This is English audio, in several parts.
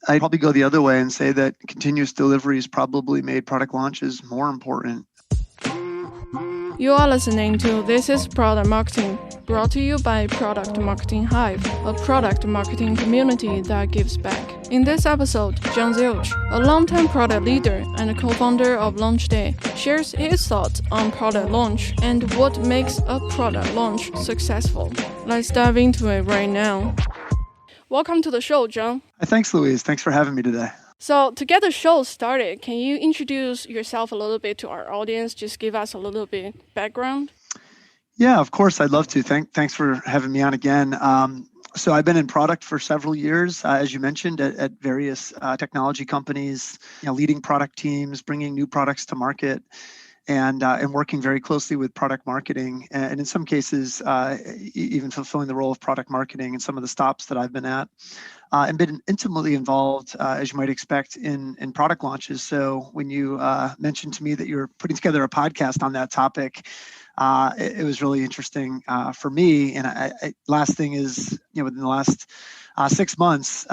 I'd probably go the other way and say that continuous deliveries probably made product launches more important. You are listening to This is Product Marketing, brought to you by Product Marketing Hive, a product marketing community that gives back. In this episode, John Zilch, a longtime product leader and a co-founder of LaunchDay, shares his thoughts on product launch and what makes a product launch successful. Let's dive into it right now. Welcome to the show, John. Thanks, Louise. Thanks for having me today. So to get the show started, can you introduce yourself a little bit to our audience? Just give us a little bit background. Yeah, of course. I'd love to. Thanks for having me on again. So I've been in product for several years, as you mentioned, at various technology companies, leading product teams, bringing new products to market, and working very closely with product marketing, and in some cases, even fulfilling the role of product marketing in some of the stops that I've been at, and been intimately involved, as you might expect, in product launches. So when you mentioned to me that you were putting together a podcast on that topic, it was really interesting for me. And last thing is, within the last 6 months,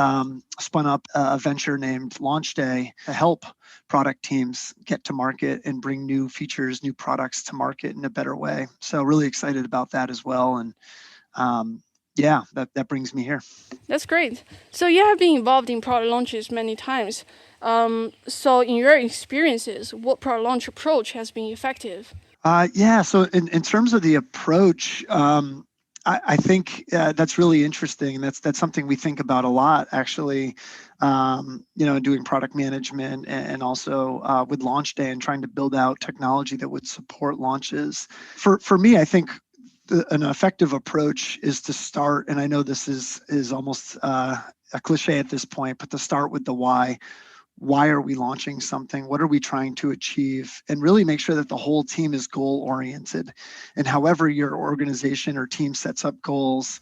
spun up a venture named LaunchDay to help product teams get to market and bring new features, new products to market in a better way. So really excited about that as well. And that brings me here. That's great. So you have been involved in product launches many times. So in your experiences, what product launch approach has been effective? So in terms of the approach, I think that's really interesting. That's something we think about a lot, actually, doing product management and also with LaunchDay and trying to build out technology that would support launches. For me, I think an effective approach is to start, and I know this is almost a cliche at this point, but to start with the why. Why are we launching something? What are we trying to achieve? And really make sure that the whole team is goal oriented. And however your organization or team sets up goals,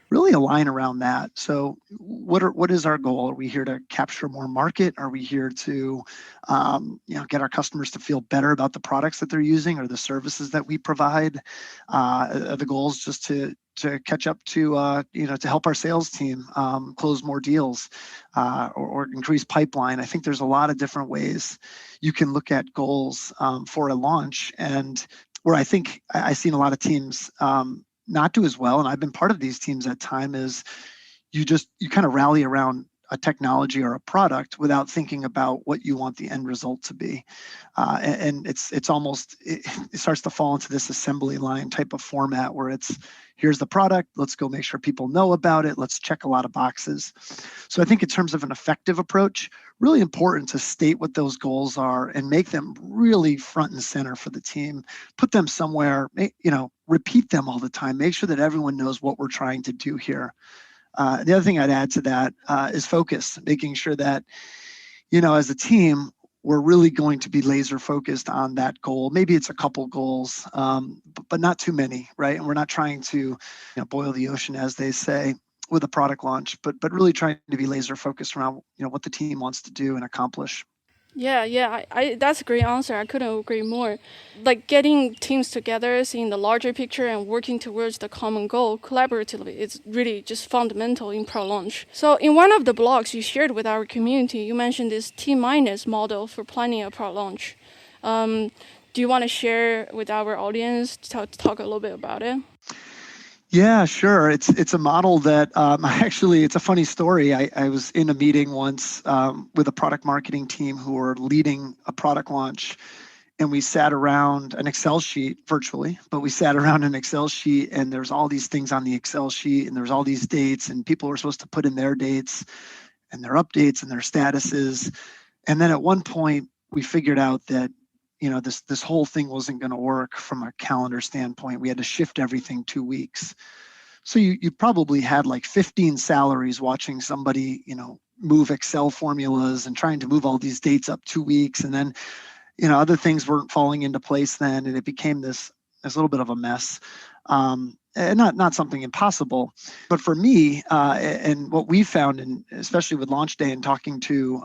really align around that. So what is our goal? Are we here to capture more market? Are we here to get our customers to feel better about the products that they're using or the services that we provide? Are the goals just to catch up to help our sales team close more deals or increase pipeline? I think there's a lot of different ways you can look at goals for a launch, and where I think I've seen a lot of teams not do as well, and I've been part of these teams at time, is you kind of rally around a technology or a product without thinking about what you want the end result to be, and it starts to fall into this assembly line type of format where it's, here's the product, let's go make sure people know about it, let's check a lot of boxes. So I think in terms of an effective approach, really important to state what those goals are and make them really front and center for the team. Put them somewhere, repeat them all the time, make sure that everyone knows what we're trying to do here. The other thing I'd add to that is focus, making sure that, as a team, we're really going to be laser focused on that goal. Maybe it's a couple goals, but not too many, right? And we're not trying to boil the ocean, as they say, with a product launch, but really trying to be laser focused around what the team wants to do and accomplish. Yeah, that's a great answer. I couldn't agree more. Like getting teams together, seeing the larger picture and working towards the common goal collaboratively is really just fundamental in product launch. So in one of the blogs you shared with our community, you mentioned this T-minus model for planning a product launch. Do you want to share with our audience to talk a little bit about it? Yeah, sure. It's a model that it's a funny story. I was in a meeting once with a product marketing team who were leading a product launch, and we sat around an Excel sheet virtually, but we sat around an Excel sheet, and there's all these things on the Excel sheet, and there's all these dates, and people were supposed to put in their dates and their updates and their statuses. And then at one point, we figured out that this whole thing wasn't going to work from a calendar standpoint. We had to shift everything 2 weeks. So you probably had like 15 salaries watching somebody, move Excel formulas and trying to move all these dates up 2 weeks. And then, other things weren't falling into place then. And it became this little bit of a mess. And not something impossible, but for me, and what we found, and especially with LaunchDay and talking to,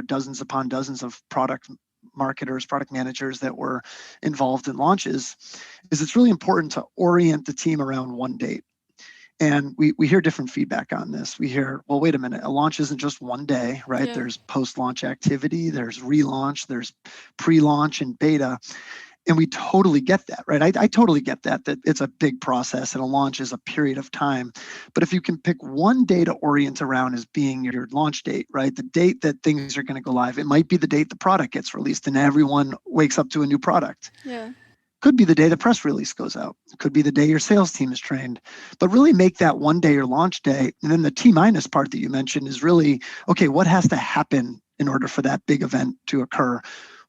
dozens upon dozens of product marketers, product managers that were involved in launches, is it's really important to orient the team around one date. And we hear different feedback on this. We hear, well, wait a minute, a launch isn't just one day, right? Yeah. There's post-launch activity, there's relaunch, there's pre-launch and beta. And we totally get that, right? I totally get that it's a big process and a launch is a period of time. But if you can pick one day to orient around as being your launch date, right? The date that things are going to go live, it might be the date the product gets released and everyone wakes up to a new product. Yeah. Could be the day the press release goes out. It could be the day your sales team is trained. But really make that one day your launch day. And then the T-minus part that you mentioned is really, okay, what has to happen in order for that big event to occur?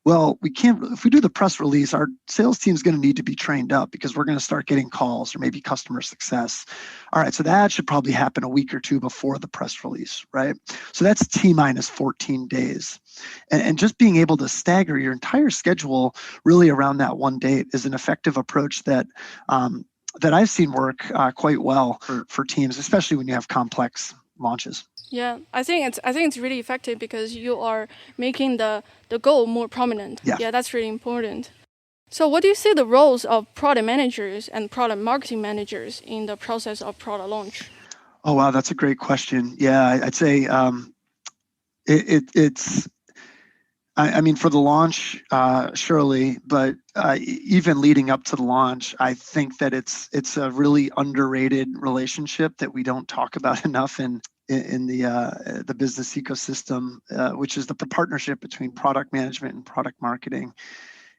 Well, we can't, if we do the press release, our sales team is going to need to be trained up because we're going to start getting calls or maybe customer success. All right, so that should probably happen a week or two before the press release, right? So that's T-minus 14 days. And just being able to stagger your entire schedule really around that one date is an effective approach that that I've seen work quite well for teams, especially when you have complex launches. Yeah, I think it's really effective because you are making the goal more prominent. Yeah, that's really important. So what do you see the roles of product managers and product marketing managers in the process of product launch? Oh, wow, that's a great question. Yeah, I'd say it's, I mean, for the launch, surely, but even leading up to the launch, I think that it's a really underrated relationship that we don't talk about enough in the business ecosystem, which is the partnership between product management and product marketing.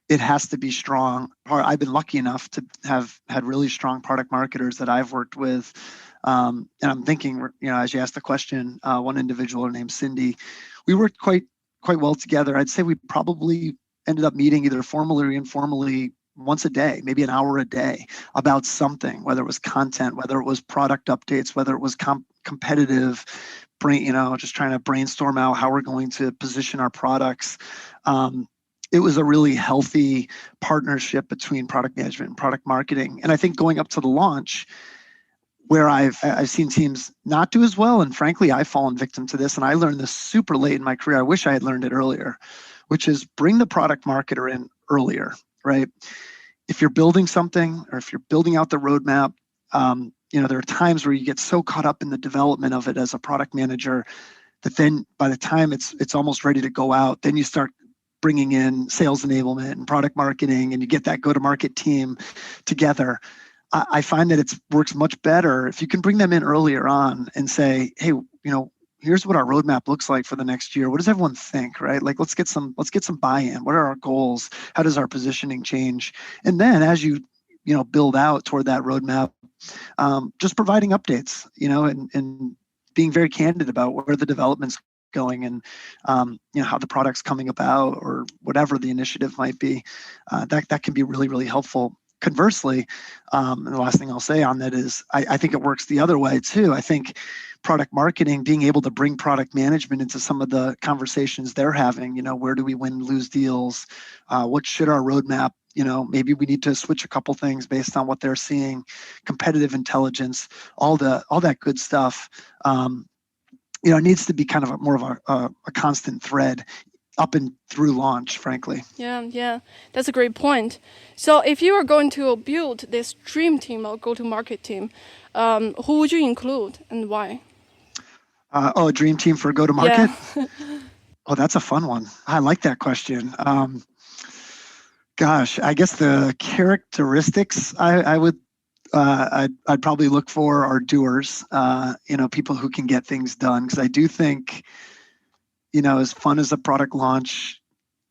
It has to be strong. I've been lucky enough to have had really strong product marketers that I've worked with. And I'm thinking, as you asked the question, one individual named Cindy, we worked quite well together. I'd say we probably ended up meeting either formally or informally once a day, maybe an hour a day, about something, whether it was content, whether it was product updates, whether it was competitive, just trying to brainstorm out how we're going to position our products. It was a really healthy partnership between product management and product marketing. And I think going up to the launch, where I've seen teams not do as well, and frankly, I've fallen victim to this, and I learned this super late in my career. I wish I had learned it earlier, which is bring the product marketer in earlier, right? If you're building something or if you're building out the roadmap, there are times where you get so caught up in the development of it as a product manager that then by the time it's almost ready to go out, then you start bringing in sales enablement and product marketing, and you get that go-to-market team together. I find that it works much better if you can bring them in earlier on and say, hey, here's what our roadmap looks like for the next year. What does everyone think, right? Like, let's get some buy-in. What are our goals? How does our positioning change? And then as you build out toward that roadmap, just providing updates, and being very candid about where the development's going and how the product's coming about or whatever the initiative might be. That can be really, really helpful. Conversely, and the last thing I'll say on that is I think it works the other way too. I think product marketing, being able to bring product management into some of the conversations they're having, where do we win, lose deals? What should our roadmap, maybe we need to switch a couple things based on what they're seeing, competitive intelligence, all that good stuff. It needs to be kind of more of a constant thread up and through launch, frankly. Yeah, that's a great point. So if you are going to build this dream team or go-to-market team, who would you include and why? A dream team for go-to-market? Yeah. Oh, that's a fun one. I like that question. Gosh, I guess the characteristics I'd probably look for are doers, people who can get things done. Because I do think, as fun as a product launch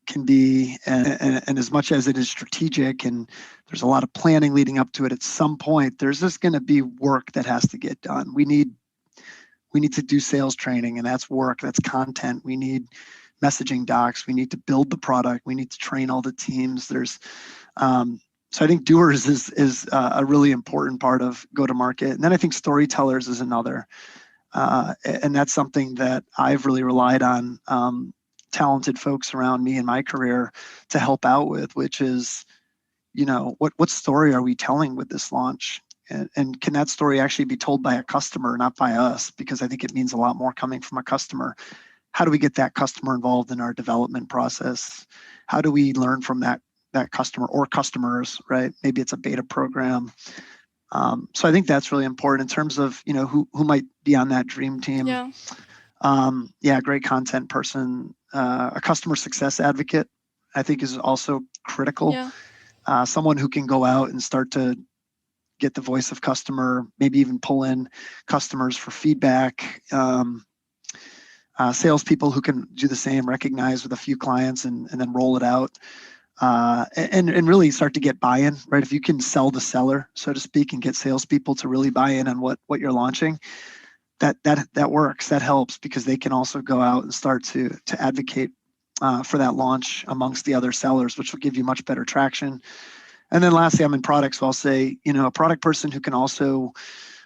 can be, and as much as it is strategic and there's a lot of planning leading up to it, at some point, there's just going to be work that has to get done. We need to do sales training, and that's work, that's content. We need messaging docs. We need to build the product. We need to train all the teams. So I think doers is a really important part of go-to-market. And then I think storytellers is another. And that's something that I've really relied on talented folks around me in my career to help out with, which is, what story are we telling with this launch? And can that story actually be told by a customer, not by us? Because I think it means a lot more coming from a customer. How do we get that customer involved in our development process? How do we learn from that customer or customers, right? Maybe it's a beta program. So I think that's really important in terms of, who might be on that dream team. Yeah. Yeah, great content person, a customer success advocate, I think is also critical. Yeah. Someone who can go out and start to get the voice of customer, maybe even pull in customers for feedback. Salespeople who can do the same, recognize with a few clients and then roll it out. And really start to get buy-in, right? If you can sell the seller, so to speak, and get salespeople to really buy in on what you're launching, that works. That helps because they can also go out and start to advocate for that launch amongst the other sellers, which will give you much better traction. And then lastly, I'm in product, so I'll say, a product person who can also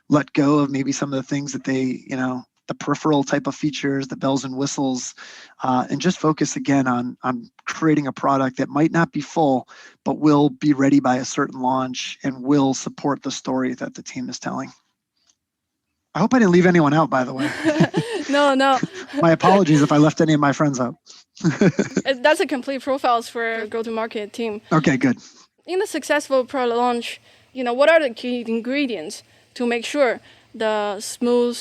let go of maybe some of the things that they, the peripheral type of features, the bells and whistles, and just focus again on creating a product that might not be full, but will be ready by a certain launch and will support the story that the team is telling. I hope I didn't leave anyone out, by the way. No. My apologies if I left any of my friends out. That's a complete profiles for go-to-market team. Okay, good. In the successful product launch, what are the key ingredients to make sure the smooth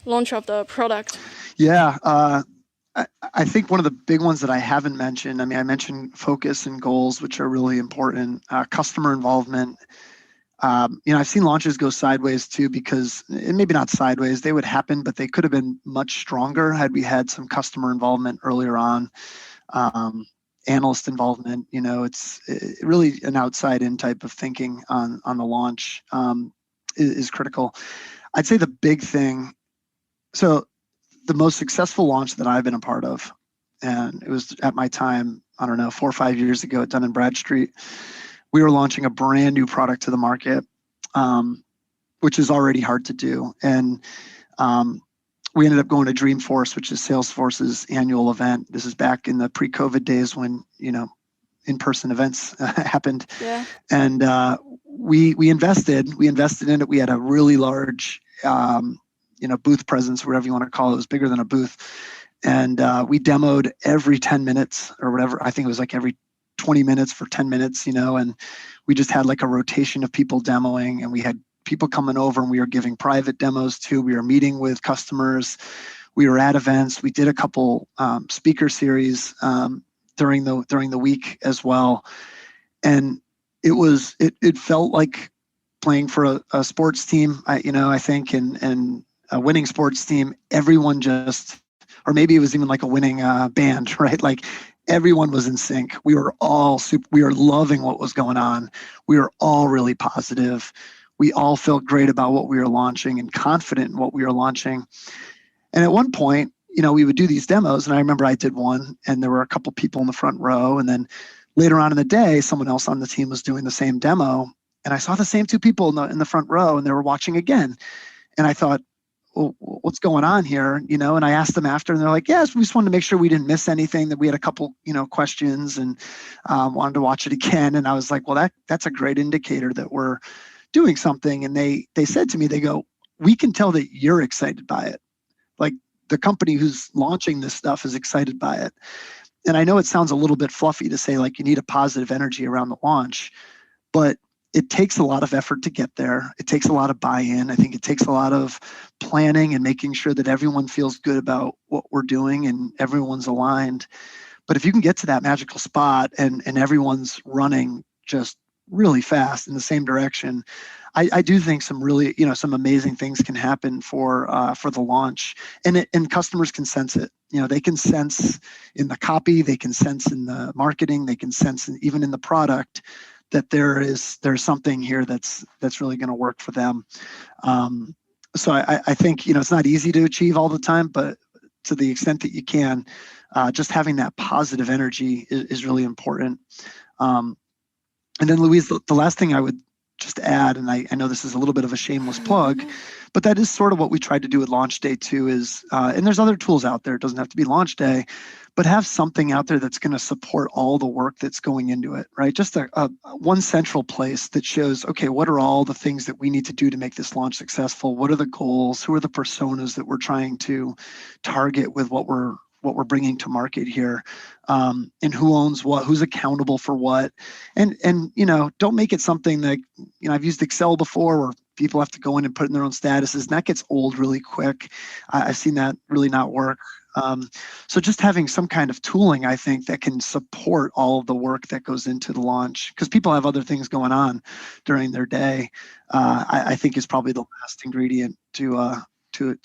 launch of the product? Yeah, I think one of the big ones that I haven't mentioned, I mentioned focus and goals, which are really important. Customer involvement. I've seen launches go sideways too, because, and maybe not sideways, they would happen, but they could have been much stronger had we had some customer involvement earlier on. Analyst involvement, it's really an outside-in type of thinking on the launch is critical. I'd say the big thing, so the most successful launch that I've been a part of, and it was at my time, I don't know, 4 or 5 years ago at Dun & Bradstreet, we were launching a brand new product to the market, which is already hard to do. And we ended up going to Dreamforce, which is Salesforce's annual event. This is back in the pre-COVID days when, in-person events happened. Yeah. And we invested in it. We had a really large, booth presence, whatever you want to call it. It was bigger than a booth. And we demoed every 10 minutes or whatever. I think it was like every 20 minutes for 10 minutes, and we just had like a rotation of people demoing, and we had people coming over, and we were giving private demos too. We were meeting with customers. We were at events. We did a couple speaker series during the week as well. And it felt like playing for a sports team, I think, and a winning sports team. Everyone just, or maybe it was even like a winning band, right? Like everyone was in sync. We were loving what was going on. We were all really positive. We all felt great about what we were launching and confident in what we were launching. And at one point, we would do these demos, and I remember I did one, and there were a couple people in the front row, and then later on in the day, someone else on the team was doing the same demo, and I saw the same two people in the front row, and they were watching again. And I thought, well, what's going on here? And I asked them after, and they're like, yes, we just wanted to make sure we didn't miss anything, that we had a couple, questions, and wanted to watch it again. And I was like, well, that's a great indicator that we're doing something. And they said to me, they go, we can tell that you're excited by it. Like the company who's launching this stuff is excited by it. And I know it sounds a little bit fluffy to say like you need a positive energy around the launch, but it takes a lot of effort to get there. It takes a lot of buy-in. I think it takes a lot of planning and making sure that everyone feels good about what we're doing and everyone's aligned. But if you can get to that magical spot and everyone's running just really fast in the same direction, I do think some really, some amazing things can happen for the launch, and customers can sense it. They can sense in the copy, they can sense in the marketing, they can sense even in the product that there's something here that's really going to work for them. So I think it's not easy to achieve all the time, but to the extent that you can, just having that positive energy is really important. And then Louise, the last thing I would just add, and I know this is a little bit of a shameless plug, but that is sort of what we tried to do with LaunchDay too, is, and there's other tools out there, it doesn't have to be LaunchDay, but have something out there that's going to support all the work that's going into it, right? Just a one central place that shows, okay, what are all the things that we need to do to make this launch successful? What are the goals? Who are the personas that we're trying to target with what we're bringing to market here, and who owns what, who's accountable for what, and don't make it something that, I've used Excel before where People have to go in and put in their own statuses, and that gets old really quick. I've seen that really not work. So just having some kind of tooling, I think, that can support all of the work that goes into the launch, because people have other things going on during their day, I think is probably the last ingredient to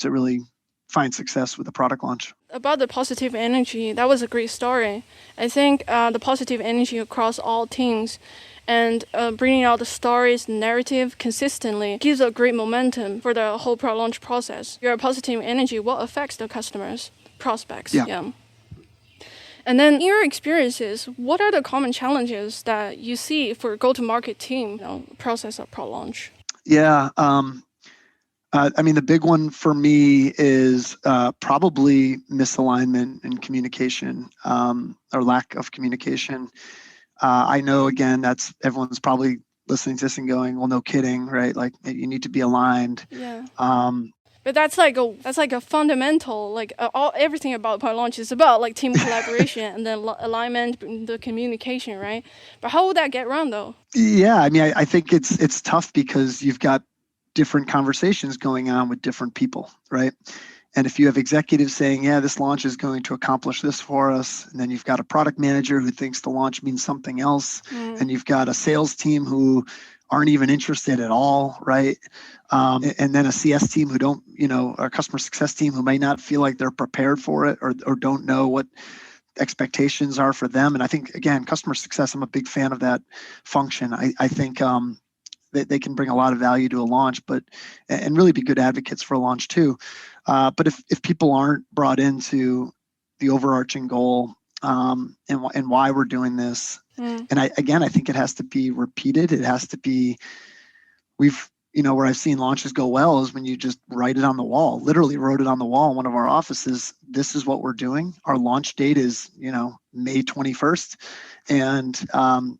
really find success with the product launch. About the positive energy, that was a great story. I think the positive energy across all teams and bringing out the stories, narrative consistently gives a great momentum for the whole product launch process. Your positive energy, what affects the customers, prospects. Yeah. And then in your experiences, what are the common challenges that you see for go-to-market team process of product launch? Yeah. I mean, the big one for me is probably misalignment in communication, or lack of communication. I know, again, that's everyone's probably listening to this and going, well, no kidding, right? Like, you need to be aligned. Yeah. But that's like a fundamental, like everything about product launch is about like team collaboration and then alignment, the communication, right? But how would that get around though? Yeah, I mean, I think it's tough because you've got different conversations going on with different people, right? And if you have executives saying, yeah, this launch is going to accomplish this for us, and then you've got a product manager who thinks the launch means something else, and you've got a sales team who aren't even interested at all, right? And then a CS team who don't, a customer success team who may not feel like they're prepared for it, or don't know what expectations are for them. And I think, again, customer success, I'm a big fan of that function. I think they can bring a lot of value to a launch, and really be good advocates for a launch too. But if people aren't brought into the overarching goal, and why we're doing this, and I think it has to be repeated. It has to be, where I've seen launches go well is when you just write it on the wall. Literally wrote it on the wall in one of our offices. This is what we're doing. Our launch date is, May 21st. And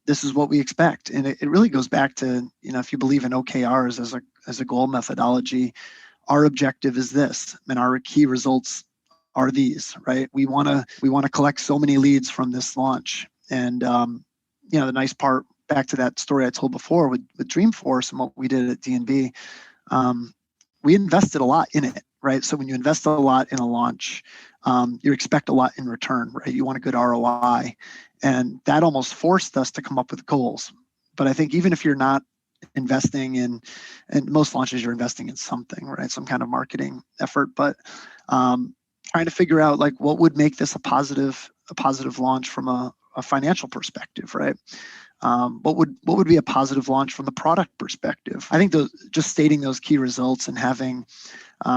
this is what we expect. And it really goes back to, if you believe in OKRs as a goal methodology, our objective is this, and our key results are these, right? We want to collect so many leads from this launch. And, the nice part, back to that story I told before with Dreamforce and what we did at D&B, we invested a lot in it, right? So when you invest a lot in a launch, you expect a lot in return, right? You want a good ROI. And that almost forced us to come up with goals. But I think even if you're not investing in, and most launches you're investing in something, right? Some kind of marketing effort, but trying to figure out like what would make this a positive launch from a financial perspective, right? What would be a positive launch from the product perspective? I think just stating those key results and having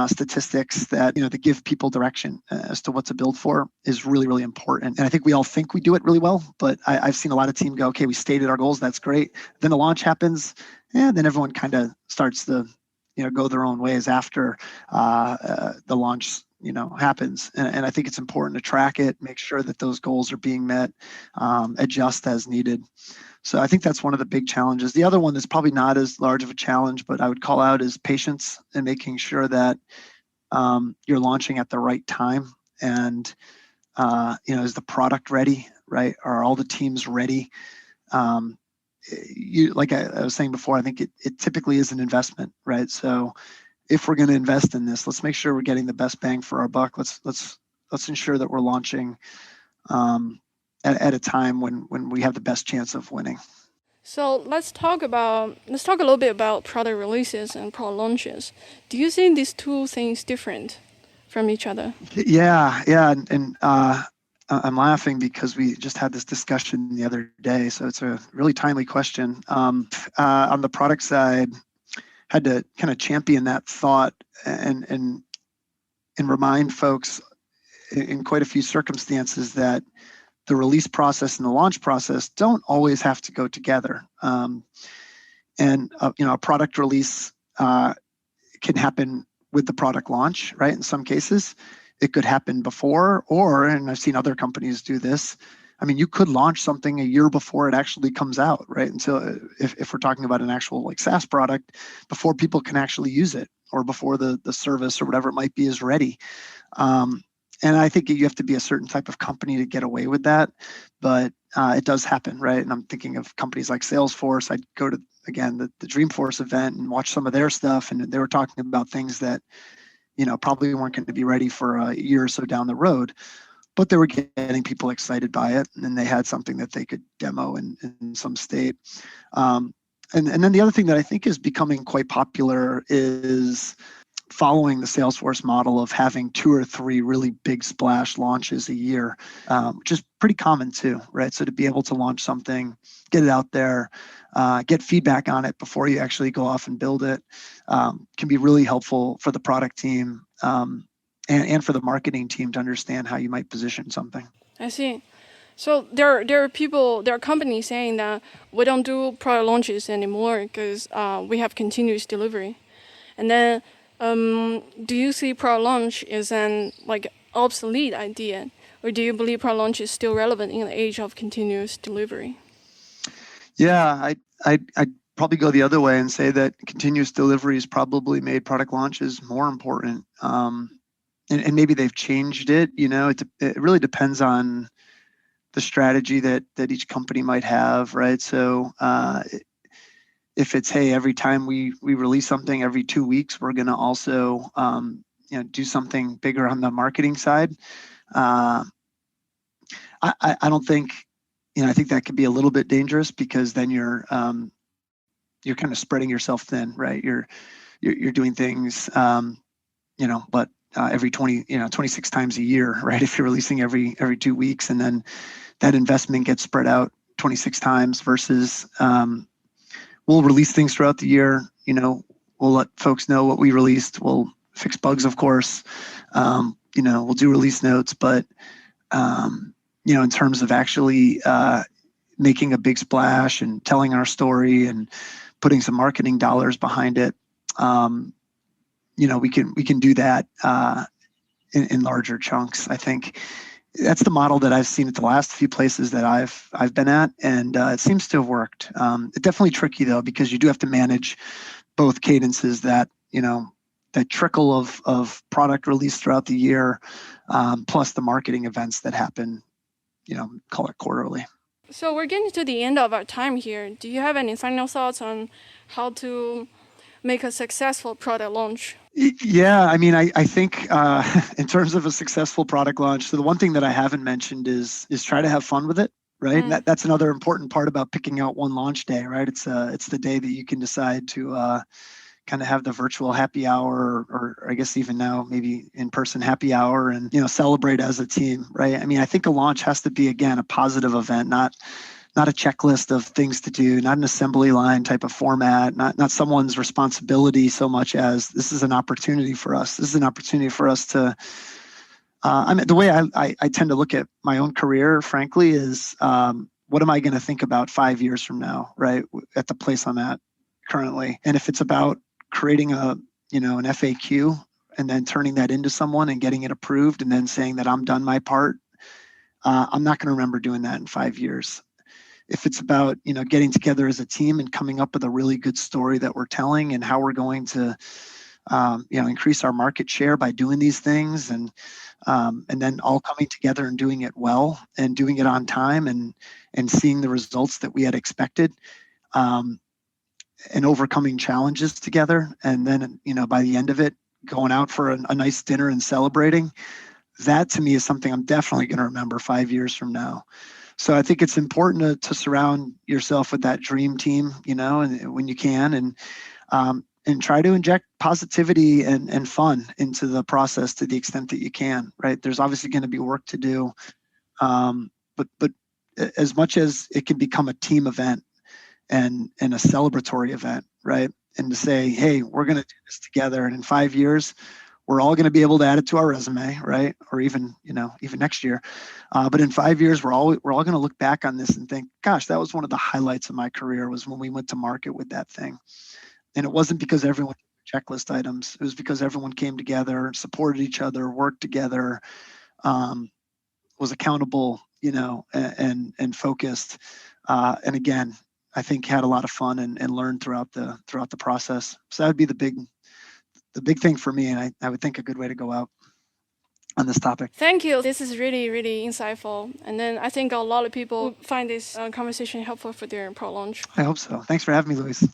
statistics that that give people direction as to what to build for is really, really important. And I think we all think we do it really well, but I've seen a lot of teams go, okay, we stated our goals, that's great. Then the launch happens, and then everyone kind of starts to go their own ways after the launch happens. And I think it's important to track it, make sure that those goals are being met, adjust as needed. So I think that's one of the big challenges. The other one that's probably not as large of a challenge, but I would call out, is patience and making sure that you're launching at the right time. And, is the product ready, right? Are all the teams ready? Like I was saying before, I think it typically is an investment, right? So if we're going to invest in this, let's make sure we're getting the best bang for our buck. Let's ensure that we're launching at a time when we have the best chance of winning. So let's talk a little bit about product releases and product launches. Do you see these two things different from each other? Yeah, and I'm laughing because we just had this discussion the other day, so it's a really timely question. On the product side, had to kind of champion that thought and remind folks in quite a few circumstances that the release process and the launch process don't always have to go together. A product release can happen with the product launch, right? In some cases, it could happen before, and I've seen other companies do this. I mean, you could launch something a year before it actually comes out, right? Until if we're talking about an actual like SaaS product, before people can actually use it, or before the service or whatever it might be is ready. And I think you have to be a certain type of company to get away with that, but it does happen, right? And I'm thinking of companies like Salesforce. I'd go to again, the Dreamforce event and watched some of their stuff, and they were talking about things that, probably weren't going to be ready for a year or so down the road, but they were getting people excited by it, and then they had something that they could demo in some state. And then the other thing that I think is becoming quite popular is following the Salesforce model of having 2 or 3 really big splash launches a year, which is pretty common too, right? So to be able to launch something, get it out there, get feedback on it before you actually go off and build it, can be really helpful for the product team and for the marketing team to understand how you might position something. I see. So there are companies saying that we don't do product launches anymore because we have continuous delivery. And then do you see product launch as an obsolete idea, or do you believe product launch is still relevant in the age of continuous delivery? Yeah, I'd probably go the other way and say that continuous delivery has probably made product launches more important. And maybe they've changed it. It really depends on the strategy that each company might have, right? So if it's, hey, every time we release something every 2 weeks, we're going to also do something bigger on the marketing side. I don't think, I think that could be a little bit dangerous, because then you're kind of spreading yourself thin, right? You're doing things, but every 26 times a year, right? If you're releasing every 2 weeks, and then that investment gets spread out 26 times versus we'll release things throughout the year. We'll let folks know what we released. We'll fix bugs, of course. We'll do release notes, but in terms of actually making a big splash and telling our story and putting some marketing dollars behind it, we can do that in larger chunks. I think that's the model that I've seen at the last few places that I've been at, and it seems to have worked. It's definitely tricky though, because you do have to manage both cadences, that that trickle of product release throughout the year, plus the marketing events that happen, call it quarterly. So we're getting to the end of our time here. Do you have any final thoughts on how to make a successful product launch? Yeah, I think in terms of a successful product launch, so the one thing that I haven't mentioned is try to have fun with it, right? And that's another important part about picking out one launch day, right? It's the day that you can decide to kind of have the virtual happy hour, or I guess even now maybe in-person happy hour, and celebrate as a team, right? I think a launch has to be, again, a positive event, not a checklist of things to do, not an assembly line type of format, not someone's responsibility so much as this is an opportunity for us. This is an opportunity for us to, the way I tend to look at my own career, frankly, is what am I going to think about 5 years from now, right? At the place I'm at currently. And if it's about creating an FAQ and then turning that into someone and getting it approved and then saying that I'm done my part, I'm not going to remember doing that in 5 years. If it's about, getting together as a team and coming up with a really good story that we're telling and how we're going to, increase our market share by doing these things, and then all coming together and doing it well and doing it on time and seeing the results that we had expected, and overcoming challenges together. And then, by the end of it, going out for a nice dinner and celebrating, that to me is something I'm definitely going to remember 5 years from now. So I think it's important to surround yourself with that dream team, and when you can, and try to inject positivity and fun into the process to the extent that you can, right? There's obviously going to be work to do, but as much as it can become a team event and a celebratory event, right? And to say, hey, we're going to do this together, and in 5 years, we're all going to be able to add it to our resume, right? Or even next year. But in 5 years, we're all going to look back on this and think, gosh, that was one of the highlights of my career, was when we went to market with that thing. And it wasn't because everyone did checklist items. It was because everyone came together, supported each other, worked together, was accountable, and focused. And again, I think had a lot of fun and learned throughout the process. So that would be the big thing for me, and I would think a good way to go out. on this topic. Thank you. This is really, really insightful. And then I think a lot of people find this conversation helpful for their pro launch. I hope so. Thanks for having me, Luis.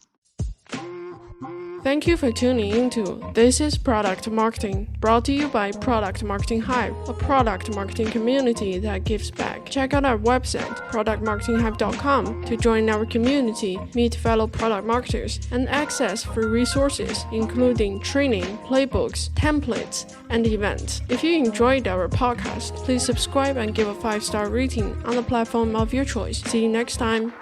Thank you for tuning into This is Product Marketing, brought to you by Product Marketing Hive, a product marketing community that gives back. Check out our website, productmarketinghive.com, to join our community, meet fellow product marketers, and access free resources, including training, playbooks, templates, and events. If you enjoyed our podcast, please subscribe and give a 5-star rating on the platform of your choice. See you next time.